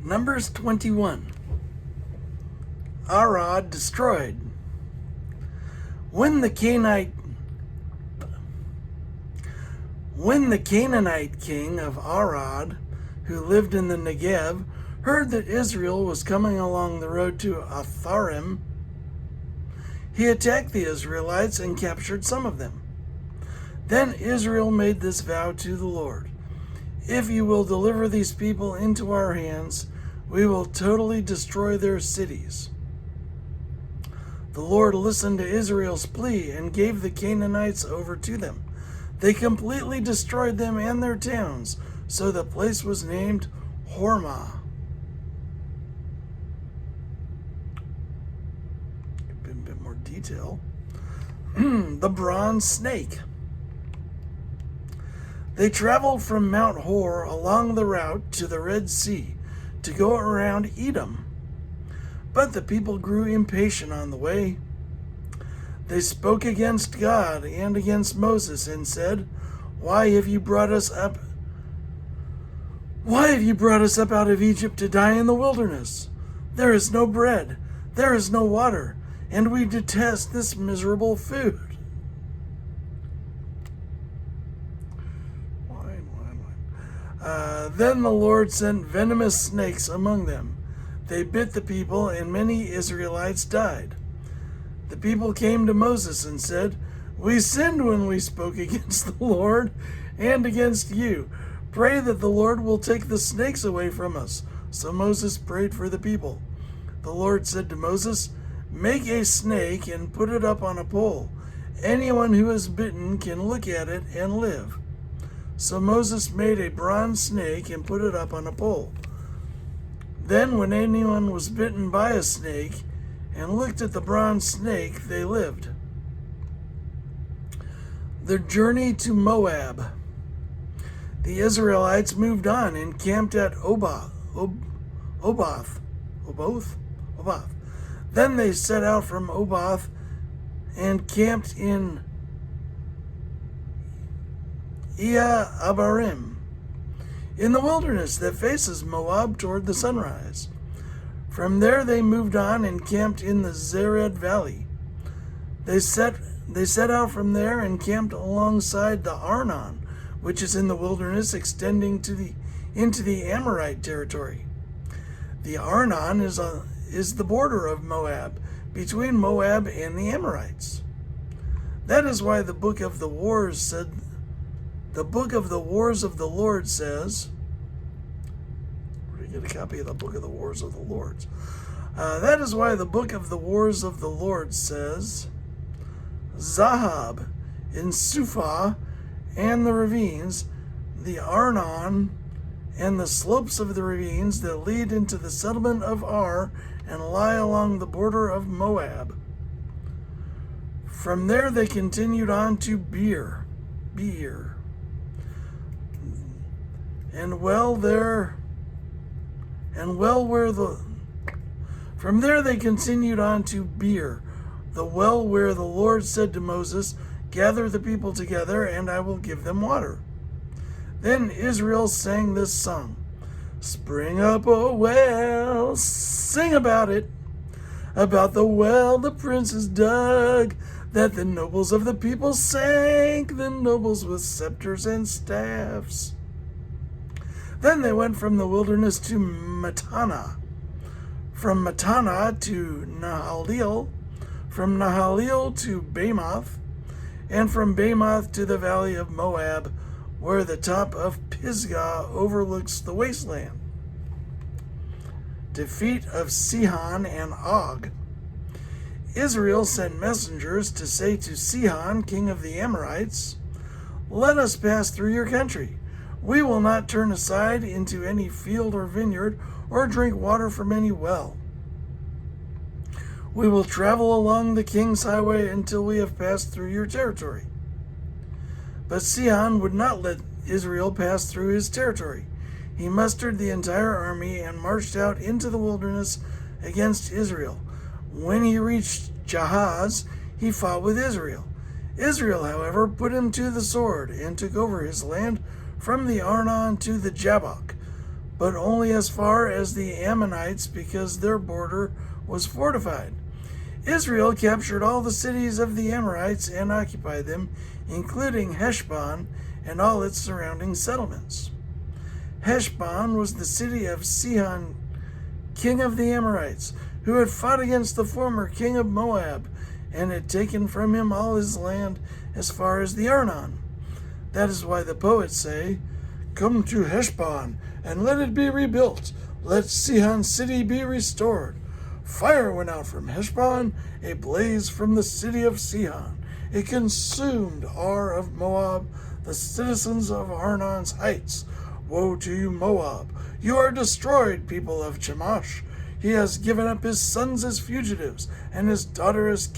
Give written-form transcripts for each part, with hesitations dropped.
Numbers 21. Arad destroyed. When the Canaanite king of Arad, who lived in the Negev, heard that Israel was coming along the road to Atharim, he attacked the Israelites and captured some of them. Then Israel made this vow to the Lord: "If you will deliver these people into our hands, we will totally destroy their cities." The Lord listened to Israel's plea and gave the Canaanites over to them. They completely destroyed them and their towns, so the place was named Hormah. A bit more detail. The bronze snake. They traveled from Mount Hor along the route to the Red Sea to go around Edom. But the people grew impatient on the way. They spoke against God and against Moses and said, Why have you brought us up out of Egypt to die in the wilderness? There is no bread, there is no water, and we detest this miserable food." Then the Lord sent venomous snakes among them. They bit the people, and many Israelites died. The people came to Moses and said, "We sinned when we spoke against the Lord and against you. Pray that the Lord will take the snakes away from us." So Moses prayed for the people. The Lord said to Moses, "Make a snake and put it up on a pole. Anyone who is bitten can look at it and live." So Moses made a bronze snake and put it up on a pole. Then when anyone was bitten by a snake and looked at the bronze snake, they lived. The journey to Moab. The Israelites moved on and camped at Oboth. Then they set out from Oboth and camped in Abarim, in the wilderness that faces Moab toward the sunrise. From there they moved on and camped in the Zered Valley. They set out from there and camped alongside the Arnon, which is in the wilderness extending into the Amorite territory. The Arnon is the border of Moab, between Moab and the Amorites. That is why the book of the Wars of the Lord says, get a copy of the book of the Wars of the Lord. That is why the book of the Wars of the Lord says, Zahab in Suphah and the ravines, the Arnon and the slopes of the ravines that lead into the settlement of Ar and lie along the border of Moab. From there they continued on to Beer. From there they continued on to Beer, the well where the Lord said to Moses, "Gather the people together, and I will give them water." Then Israel sang this song: "Spring up, O well, sing about it, about the well the princes dug, that the nobles of the people sank, the nobles with scepters and staffs." Then they went from the wilderness to Mattanah, from Mattanah to Nahalil, from Nahalil to Bamoth, and from Bamoth to the valley of Moab, where the top of Pisgah overlooks the wasteland. Defeat of Sihon and Og. Israel sent messengers to say to Sihon, king of the Amorites, "Let us pass through your country. We will not turn aside into any field or vineyard or drink water from any well. We will travel along the king's highway until we have passed through your territory." But Sihon would not let Israel pass through his territory. He mustered the entire army and marched out into the wilderness against Israel. When he reached Jahaz, he fought with Israel. Israel, however, put him to the sword and took over his land from the Arnon to the Jabbok. but only as far as the Ammonites, because their border was fortified. Israel captured all the cities of the Amorites and occupied them, including Heshbon and all its surrounding settlements. Heshbon was the city of Sihon, king of the Amorites, who had fought against the former king of Moab, and had taken from him all his land as far as the Arnon. That is why the poets say, "Come to Heshbon, and let it be rebuilt. Let Sihon city be restored. Fire went out from Heshbon, a blaze from the city of Sihon. It consumed Ar of Moab, the citizens of Arnon's heights. Woe to you, Moab! You are destroyed, people of Chemosh. He has given up his sons as fugitives, and his daughters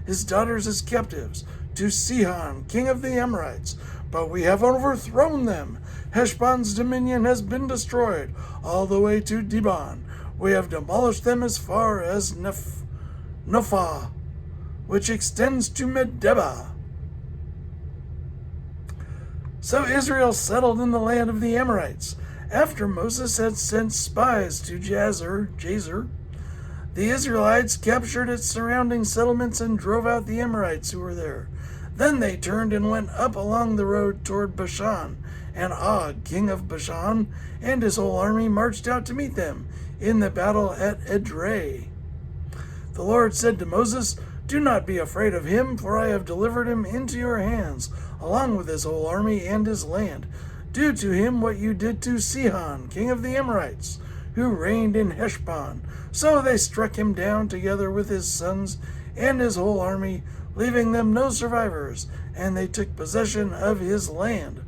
as captives, to Sihon, king of the Amorites. But we have overthrown them. Heshbon's dominion has been destroyed, all the way to Dibon. We have demolished them as far as Nophah, which extends to Medeba." So Israel settled in the land of the Amorites. After Moses had sent spies to Jazer, the Israelites captured its surrounding settlements and drove out the Amorites who were there. Then they turned and went up along the road toward Bashan, and Og, king of Bashan, and his whole army marched out to meet them in the battle at Edrei. The Lord said to Moses, "Do not be afraid of him, for I have delivered him into your hands, along with his whole army and his land. Do to him what you did to Sihon, king of the Amorites, who reigned in Heshbon." So they struck him down together with his sons and his whole army, leaving them no survivors, and they took possession of his land.